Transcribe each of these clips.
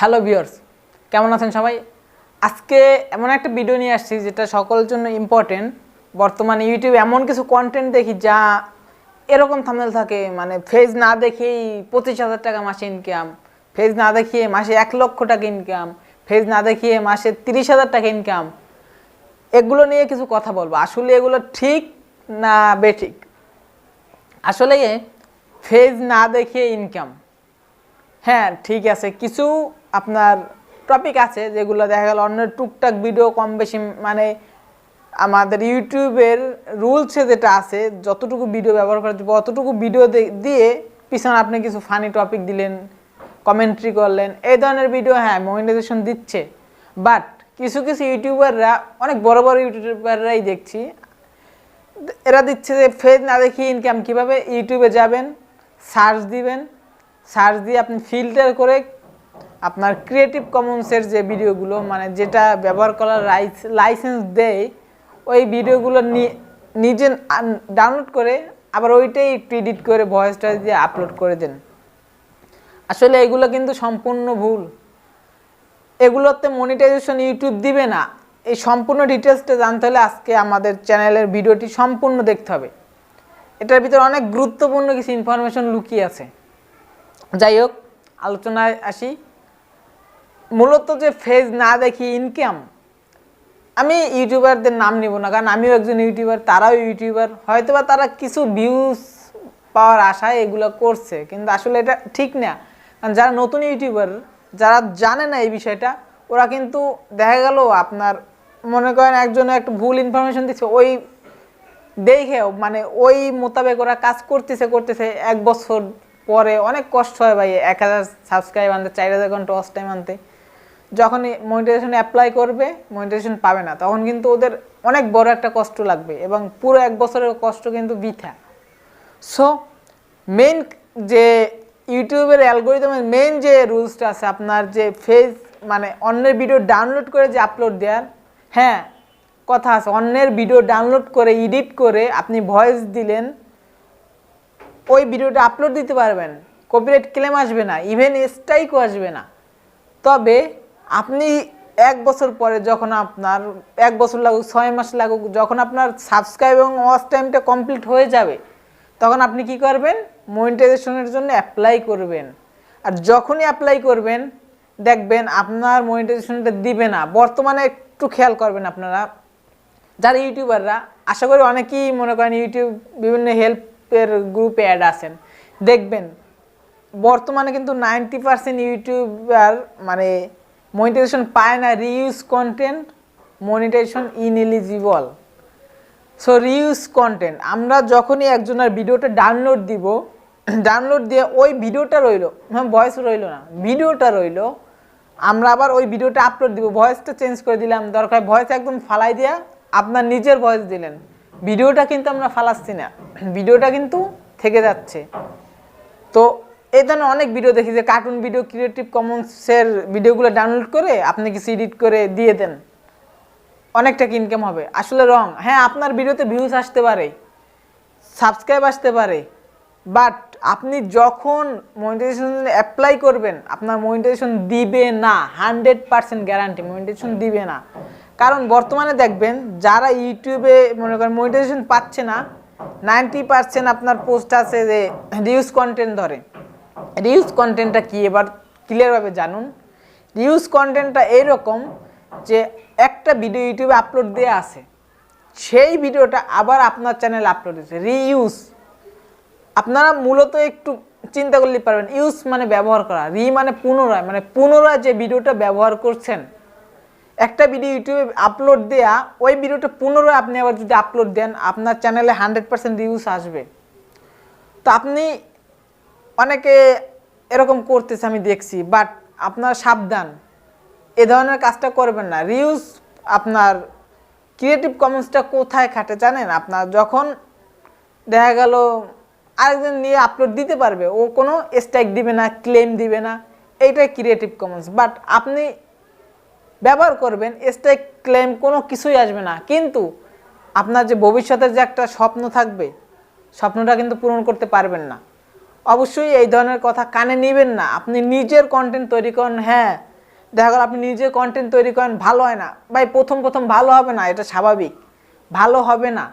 Hello viewers, কেমন আছেন সবাই? আজকে এমন একটা ভিডিও নিয়ে আসছি যেটা সকলের জন্য ইম্পর্টেন্ট। বর্তমানে ইউটিউবে এমন কিছু কন্টেন্ট দেখি যা এরকম থাম্বনেল থাকে, মানে ফেজ না দেখেই 25,000 টাকা মাসে ইনকাম, ফেজ না দেখিয়ে মাসে 1,00,000 টাকা ইনকাম, ফেজ না দেখিয়ে মাসে 30,000 টাকা ইনকাম। এগুলো নিয়ে কিছু কথা বলবো। আসলে এগুলো ঠিক না বেঠিক? আসলে ফেজ না দেখিয়ে ইনকাম, হ্যাঁ ঠিক আছে, কিছু আপনার টপিক আছে যেগুলো দেখা গেল অন্য টুকটাক ভিডিও কম বেশি, মানে আমাদের ইউটিউবের রুলসে যেটা আছে যতটুকু ভিডিও ব্যবহার করা যাবে অতটুকু ভিডিও দিয়ে পিছনে আপনি কিছু ফানি টপিক দিলেন, কমেন্ট্রি করলেন, এই ধরনের ভিডিও হ্যাঁ মনিটাইজেশন দিচ্ছে। বাট কিছু কিছু ইউটিউবাররা, অনেক বড় বড় ইউটিউবাররাই দেখছি, এরা দিচ্ছে যে ফেজ না দেখি ইনকাম কীভাবে। ইউটিউবে যাবেন, সার্চ দিবেন, সার্চ দিয়ে আপনি ফিল্টার করে আপনার ক্রিয়েটিভ কমন্সের যে ভিডিওগুলো, মানে যেটা ব্যবহার করার লাইসেন্স দেয়, ওই ভিডিওগুলো নিজে ডাউনলোড করে আবার ওইটাই একটু এডিট করে ভয়েসটা দিয়ে আপলোড করে দেন। আসলে এগুলো কিন্তু সম্পূর্ণ ভুল। এগুলোতে মনিটাইজেশন ইউটিউব দিবে না। এই সম্পূর্ণ ডিটেলসটা জানতে হলে আজকে আমাদের চ্যানেলের ভিডিওটি সম্পূর্ণ দেখতে হবে। এটার ভিতরে অনেক গুরুত্বপূর্ণ কিছু ইনফরমেশন লুকিয়ে আছে। যাই হোক, আলোচনায় আসি। মূলত যে ফেজ না দেখি ইনকাম, আমি ইউটিউবারদের নাম নিব না, কারণ আমিও একজন ইউটিউবার, তারাও ইউটিউবার। হয়তোবা তারা কিছু ভিউজ পাওয়ার আশায় এগুলো করছে, কিন্তু আসলে এটা ঠিক না। কারণ যারা নতুন ইউটিউবার, যারা জানে না এই বিষয়টা, ওরা কিন্তু দেখা গেল আপনার মনে করেন একজনে একটা ভুল ইনফরমেশন দিচ্ছে, ওই দেখেও মানে ওই মোতাবেক ওরা কাজ করতেছে 1 বছর পরে অনেক কষ্ট হয় ভাই, 1000 সাবস্ক্রাইব আনতে, 4000 ঘন্টা ওয়াচ টাইম আনতে। যখন মনিটাইজেশন অ্যাপ্লাই করবে, মনিটাইজেশন পাবে না, তখন কিন্তু ওদের অনেক বড় একটা কষ্ট লাগবে এবং পুরো 1 বছরের কষ্ট কিন্তু বৃথা। সো মেইন যে ইউটিউবের অ্যালগোরিদমের মেইন যে রুলসটা আছে, আপনার যে ফেজ মানে অন্যের ভিডিও ডাউনলোড করে যে আপলোড দেওয়ার, হ্যাঁ কথা আছে, অন্যের ভিডিও ডাউনলোড করে এডিট করে আপনি ভয়েস দিলেন, ওই ভিডিওটা আপলোড দিতে পারবেন, কপিরাইট ক্লেম আসবে না, ইভেন স্ট্রাইকও আসবে না। তবে আপনি 1 বছর পরে, যখন আপনার 1 বছর লাগুক, 6 মাস লাগুক, যখন আপনার সাবস্ক্রাইব এবং ওয়াচ টাইমটা কমপ্লিট হয়ে যাবে, তখন আপনি কি করবেন? মনিটাইজেশনের জন্য অ্যাপ্লাই করবেন। আর যখনই অ্যাপ্লাই করবেন দেখবেন আপনার মনিটাইজেশনটা দিবে না। বর্তমানে একটু খেয়াল করবেন আপনারা যারা ইউটিউবাররা, আশা করি অনেকেই মনে করেন ইউটিউব বিভিন্ন হেল্পের গ্রুপে অ্যাড আছেন, দেখবেন বর্তমানে কিন্তু 90% ইউটিউবার মানে মনিটাইজেশন পায় না। Reuse content, monetisation ineligible. So reuse content, আমরা যখনই একজনের ভিডিওটা ডাউনলোড দিব, ডাউনলোড দিয়ে ওই ভিডিওটা রইলো, হ্যাঁ ভয়েস রইলো না, ভিডিওটা রইলো, আমরা আবার ওই ভিডিওটা আপলোড দিব, ভয়েসটা চেঞ্জ করে দিলাম, দরকার ভয়েস একদম ফালাই দিয়া আপনার নিজের ভয়েস দিলেন, ভিডিওটা কিন্তু আমরা ফালাচ্ছি না, ভিডিওটা কিন্তু থেকে যাচ্ছে। তো এই ধরনের অনেক ভিডিও দেখি যে কার্টুন ভিডিও, ক্রিয়েটিভ কমন্সের ভিডিওগুলো ডাউনলোড করে আপনি কিছু এডিট করে দিয়ে দেন, অনেক টাকা ইনকাম হবে। আসলে রং। হ্যাঁ আপনার ভিডিওতে ভিউজ আসতে পারে, সাবস্ক্রাইব আসতে পারে, বাট আপনি যখন মনিটাইজেশন অ্যাপ্লাই করবেন আপনার মনিটাইজেশন দিবে না, 100% গ্যারান্টি মনিটাইজেশন দিবে না। কারণ বর্তমানে দেখবেন যারা ইউটিউবে মনে করেন মনিটাইজেশন পাচ্ছে না, 90% আপনার পোস্ট আছে যে রিউজ কন্টেন্ট ধরে। রিউজ কন্টেন্টটা কি এবার ক্লিয়ারভাবে জানুন। রিউজ কন্টেন্টটা এইরকম যে একটা ভিডিও ইউটিউবে আপলোড দেওয়া আছে, সেই ভিডিওটা আবার আপনার চ্যানেলে আপলোড হয়েছে, রিইউজ। আপনারা মূলত একটু চিন্তা করলে পারবেন, ইউজ মানে ব্যবহার করা, রি মানে পুনরায়, মানে পুনরায় যে ভিডিওটা ব্যবহার করছেন। একটা ভিডিও ইউটিউবে আপলোড দেয়া, ওই ভিডিওটা পুনরায় আপনি আবার যদি আপলোড দেন আপনার চ্যানেলে 100% রিউজ আসবে। তো আপনি অনেকে এরকম করতেছে আমি দেখছি, বাট আপনার সাবধান, এ ধরনের কাজটা করবেন না। রিউজ আপনার ক্রিয়েটিভ কমন্সটা কোথায় খাটে জানেন? আপনার যখন দেখা গেল আরেকজন নিয়ে আপলোড দিতে পারবে, ও কোনো স্ট্রাইক দিবে না, ক্লেম দিবে না, এইটাই ক্রিয়েটিভ কমন্স। বাট আপনি ব্যবহার করবেন, স্ট্রাইক ক্লেম কোনো কিছুই আসবে না, কিন্তু আপনার যে ভবিষ্যতের যে একটা স্বপ্ন থাকবে, স্বপ্নটা কিন্তু পূরণ করতে পারবেন না। অবশ্যই এই ধরনের কথা কানে নেবেন না। আপনি নিজের কন্টেন্ট তৈরি করুন, হ্যাঁ দেখা গেল আপনি নিজে কন্টেন্ট তৈরি করেন, ভালো হয় না ভাই, প্রথম ভালো হবে না, এটা স্বাভাবিক, ভালো হবে না।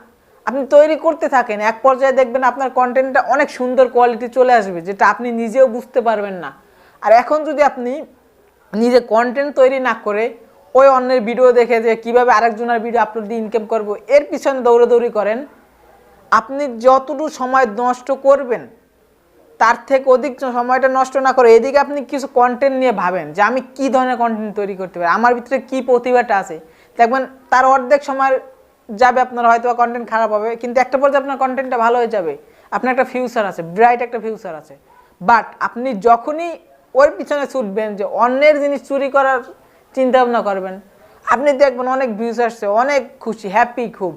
আপনি তৈরি করতে থাকেন, এক পর্যায়ে দেখবেন আপনার কন্টেন্টটা অনেক সুন্দর কোয়ালিটি চলে আসবে, যেটা আপনি নিজেও বুঝতে পারবেন না। আর এখন যদি আপনি নিজে কন্টেন্ট তৈরি না করে ওই অন্যের ভিডিও দেখে যে কীভাবে আরেকজনের ভিডিও আপলোড দিয়ে ইনকাম করবো এর পিছনে দৌড়াদৌড়ি করেন, আপনি যতটুকু সময় নষ্ট করবেন তার থেকে অধিক সময়টা নষ্ট না করে এদিকে আপনি কিছু কন্টেন্ট নিয়ে ভাবেন যে আমি কী ধরনের কন্টেন্ট তৈরি করতে পারি, আমার ভিতরে কী প্রতিভাটা আছে। দেখবেন তার অর্ধেক সময় যাবে আপনার, হয়তো কন্টেন্ট খারাপ হবে, কিন্তু একটা পর্যায়ে আপনার কন্টেন্টটা ভালো হয়ে যাবে, আপনার একটা ফিউচার আছে, ব্রাইট একটা ফিউচার আছে। বাট আপনি যখনই ওর পিছনে ছুটবেন যে অন্যের জিনিস চুরি করার চিন্তা ভাবনা করবেন, আপনি দেখবেন অনেক ভিউজ আসছে, অনেক খুশি, হ্যাপি খুব,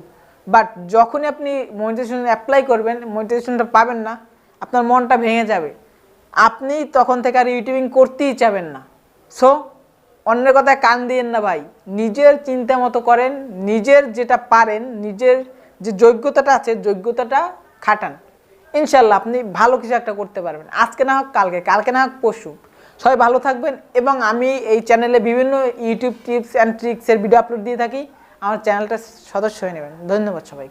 বাট যখনই আপনি মনিটাইজেশন অ্যাপ্লাই করবেন, মনিটাইজেশনটা পাবেন না, আপনার মনটা ভেঙে যাবে, আপনি তখন থেকে আর ইউটিউবিং করতেই চাবেন না। সো অন্যের কথায় কান দিয়েন না ভাই, নিজের চিন্তা মতো করেন, নিজের যেটা পারেন, নিজের যে যোগ্যতাটা আছে যোগ্যতাটা খাটান, ইনশাল্লাহ আপনি ভালো কিছু একটা করতে পারবেন, আজকে না হোক কালকে, কালকে না হোক পরশু। সবাই ভালো থাকবেন, এবং আমি এই চ্যানেলে বিভিন্ন ইউটিউব টিপস অ্যান্ড ট্রিক্সের ভিডিও আপলোড দিয়ে থাকি, আমার চ্যানেলটা সদস্য হয়ে নেবেন। ধন্যবাদ সবাই।